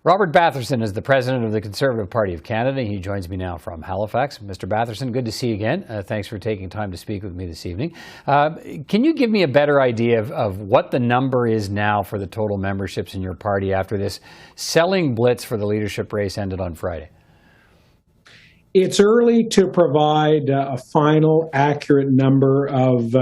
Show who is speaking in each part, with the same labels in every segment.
Speaker 1: Robert Batherson is the president of the Conservative Party of Canada. He joins me now from Halifax. Mr. Batherson, good to see you again. Thanks for taking time to speak with me this evening. Can you give me a better idea of what the number is now for the total memberships in your party after this selling blitz for the leadership race ended on Friday?
Speaker 2: It's early to provide a final, accurate number of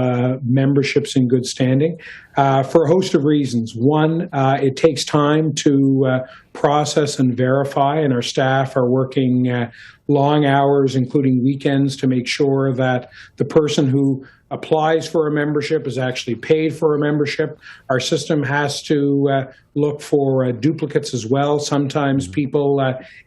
Speaker 2: memberships in good standing for a host of reasons. One, it takes time to process and verify, and our staff are working long hours, including weekends, to make sure that the person who applies for a membership is actually paid for a membership. Our system has to look for duplicates as well. Sometimes people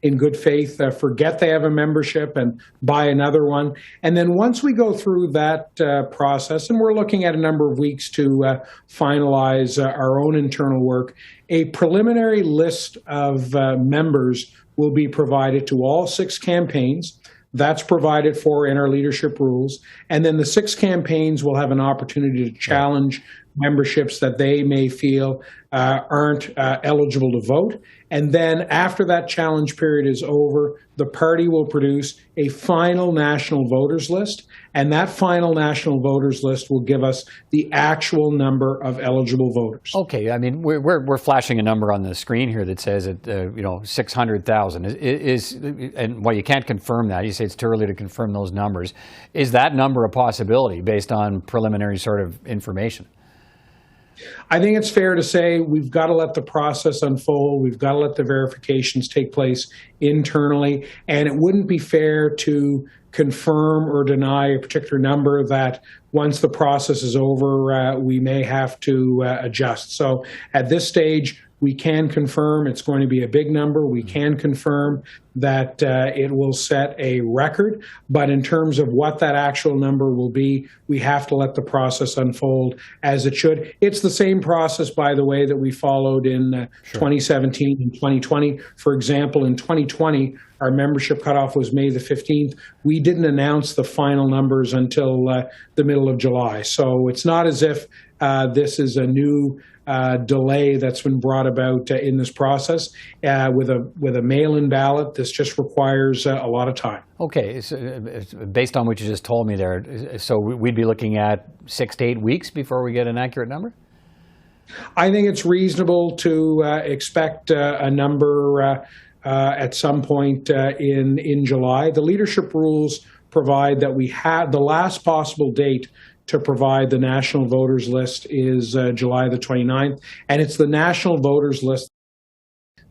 Speaker 2: in good faith forget they have a membership and buy another one. And then once we go through that process, and we're looking at a number of weeks to finalize our own internal work, a preliminary list of members will be provided to all 6 campaigns. That's provided for in our leadership rules. And then the 6 campaigns will have an opportunity to challenge memberships that they may feel aren't eligible to vote. And then after that challenge period is over, the party will produce a final national voters list. And that final national voters list will give us the actual number of eligible voters.
Speaker 1: Okay, I mean, we're flashing a number on the screen here that says 600,000 and while you can't confirm that, you say it's too early to confirm those numbers. Is that number a possibility based on preliminary sort of information?
Speaker 2: I think it's fair to say we've got to let the process unfold. We've got to let the verifications take place internally. And it wouldn't be fair to confirm or deny a particular number that once the process is over, we may have to adjust. So at this stage, we can confirm it's going to be a big number. We can confirm that it will set a record. But in terms of what that actual number will be, we have to let the process unfold as it should. It's the same process, by the way, that we followed in 2017 and 2020. For example, in 2020, our membership cutoff was May the 15th. We didn't announce the final numbers until the middle of July. So it's not as if this is a new delay that's been brought about in this process. With a mail-in ballot, this just requires a lot of time.
Speaker 1: Okay, so based on what you just told me there, so we'd be looking at 6 to 8 weeks before we get an accurate number?
Speaker 2: I think it's reasonable to expect a number at some point in July. The leadership rules provide that we have the last possible date to provide the national voters list is July the 29th, and it's the national voters list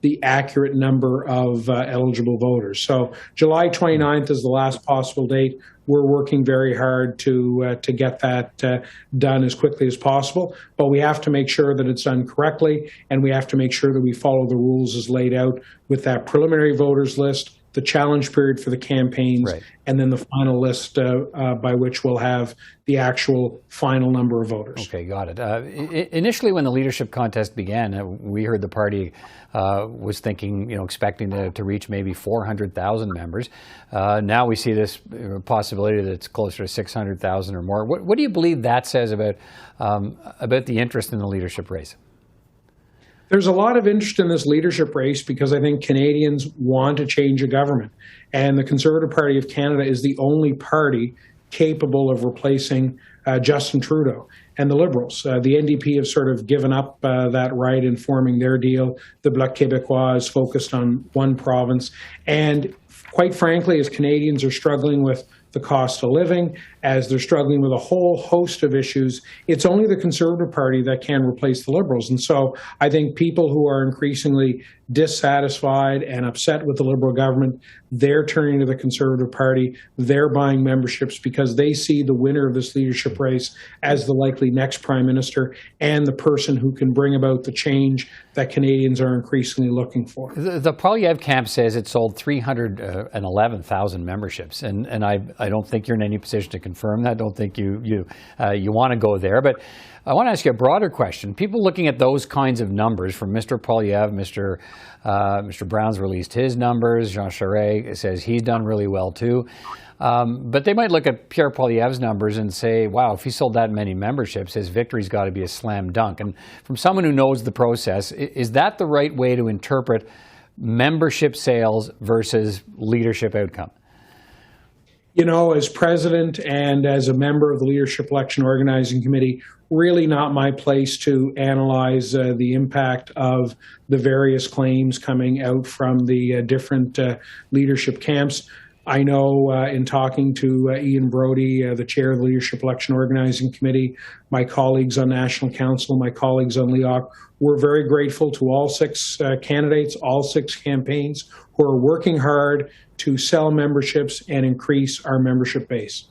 Speaker 2: the accurate number of eligible voters. So July 29th is the last possible date. We're working very hard to get that done as quickly as possible, but we have to make sure that it's done correctly, and we have to make sure that we follow the rules as laid out with that preliminary voters list, the challenge period for the campaigns, and then the final list by which we'll have the actual final number of voters.
Speaker 1: Okay, got it. Initially, when the leadership contest began, we heard the party was thinking, expecting to reach maybe 400,000 members. Now we see this possibility that it's closer to 600,000 or more. What do you believe that says about the interest in the leadership race?
Speaker 2: There's a lot of interest in this leadership race because I think Canadians want to change a government. And the Conservative Party of Canada is the only party capable of replacing Justin Trudeau and the Liberals. The NDP have sort of given up that right in forming their deal. The Bloc Québécois is focused on one province. And quite frankly, as Canadians are struggling with the cost of living, as they're struggling with a whole host of issues, it's only the Conservative Party that can replace the Liberals. And so I think people who are increasingly dissatisfied and upset with the Liberal government, they're turning to the Conservative Party. They're buying memberships because they see the winner of this leadership race as the likely next Prime Minister and the person who can bring about the change that Canadians are increasingly looking for.
Speaker 1: The Poilievre camp says it sold 311,000 memberships, and I don't think you're in any position to confirm that. I don't think you want to go there. But I want to ask you a broader question. People looking at those kinds of numbers from Mr. Poilievre, Mr. Brown's released his numbers. Jean Charest says he's done really well too. But they might look at Pierre Poilievre's numbers and say, wow, if he sold that many memberships, his victory's got to be a slam dunk. And from someone who knows the process, is that the right way to interpret membership sales versus leadership outcome?
Speaker 2: You know, as president and as a member of the Leadership Election Organizing Committee, really not my place to analyze the impact of the various claims coming out from the different leadership camps. I know in talking to Ian Brody, the chair of the Leadership Election Organizing Committee, my colleagues on National Council, my colleagues on LEOC, we're very grateful to all 6 candidates, all 6 campaigns who are working hard to sell memberships and increase our membership base.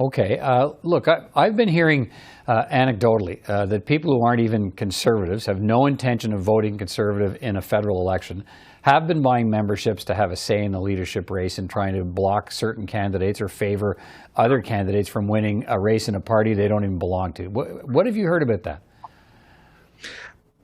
Speaker 1: Okay. Look, I've been hearing anecdotally that people who aren't even Conservatives, have no intention of voting Conservative in a federal election, have been buying memberships to have a say in the leadership race and trying to block certain candidates or favor other candidates from winning a race in a party they don't even belong to. What have you heard about that?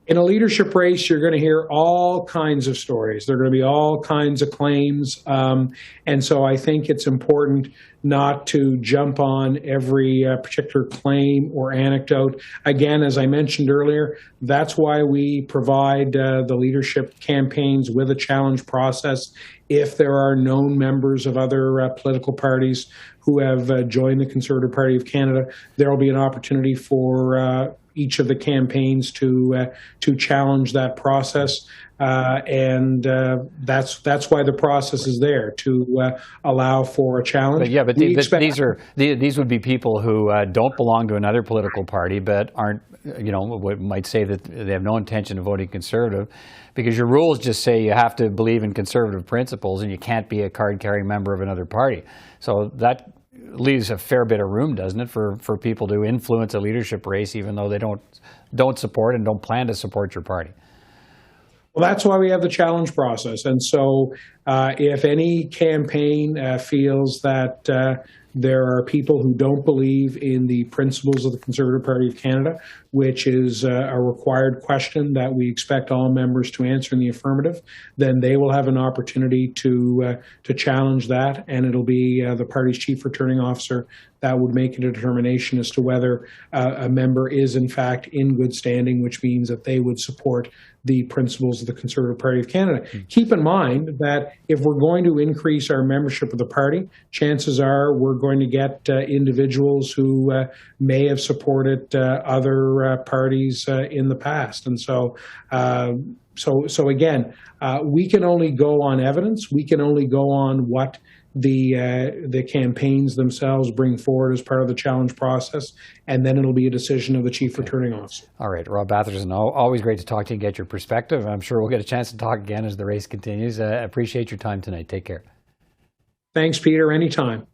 Speaker 2: In a leadership race, you're going to hear all kinds of stories. There are going to be all kinds of claims. And so I think it's important not to jump on every particular claim or anecdote. Again, as I mentioned earlier, that's why we provide the leadership campaigns with a challenge process. If there are known members of other political parties who have joined the Conservative Party of Canada, there will be an opportunity for each of the campaigns to challenge that process, and that's why the process is there, to allow for a challenge.
Speaker 1: But yeah, but these would be people who don't belong to another political party, but aren't, might say that they have no intention of voting Conservative, because your rules just say you have to believe in Conservative principles and you can't be a card-carrying member of another party. So that leaves a fair bit of room, doesn't it, for people to influence a leadership race, even though they don't support and don't plan to support your party?
Speaker 2: Well, that's why we have the challenge process. And so if any campaign feels that there are people who don't believe in the principles of the Conservative Party of Canada, which is a required question that we expect all members to answer in the affirmative, then they will have an opportunity to challenge that, and it'll be the party's chief returning officer that would make a determination as to whether a member is in fact in good standing, which means that they would support the principles of the Conservative Party of Canada. Keep in mind that if we're going to increase our membership of the party, chances are we're going to get individuals who may have supported other parties in the past. And so again, we can only go on evidence. We can only go on what the campaigns themselves bring forward as part of the challenge process, and then it'll be a decision of the chief returning officer.
Speaker 1: All right, Rob Batherson, always great to talk to you and get your perspective. I'm sure we'll get a chance to talk again as the race continues. Appreciate your time tonight. Take care.
Speaker 2: Thanks, Peter. Anytime.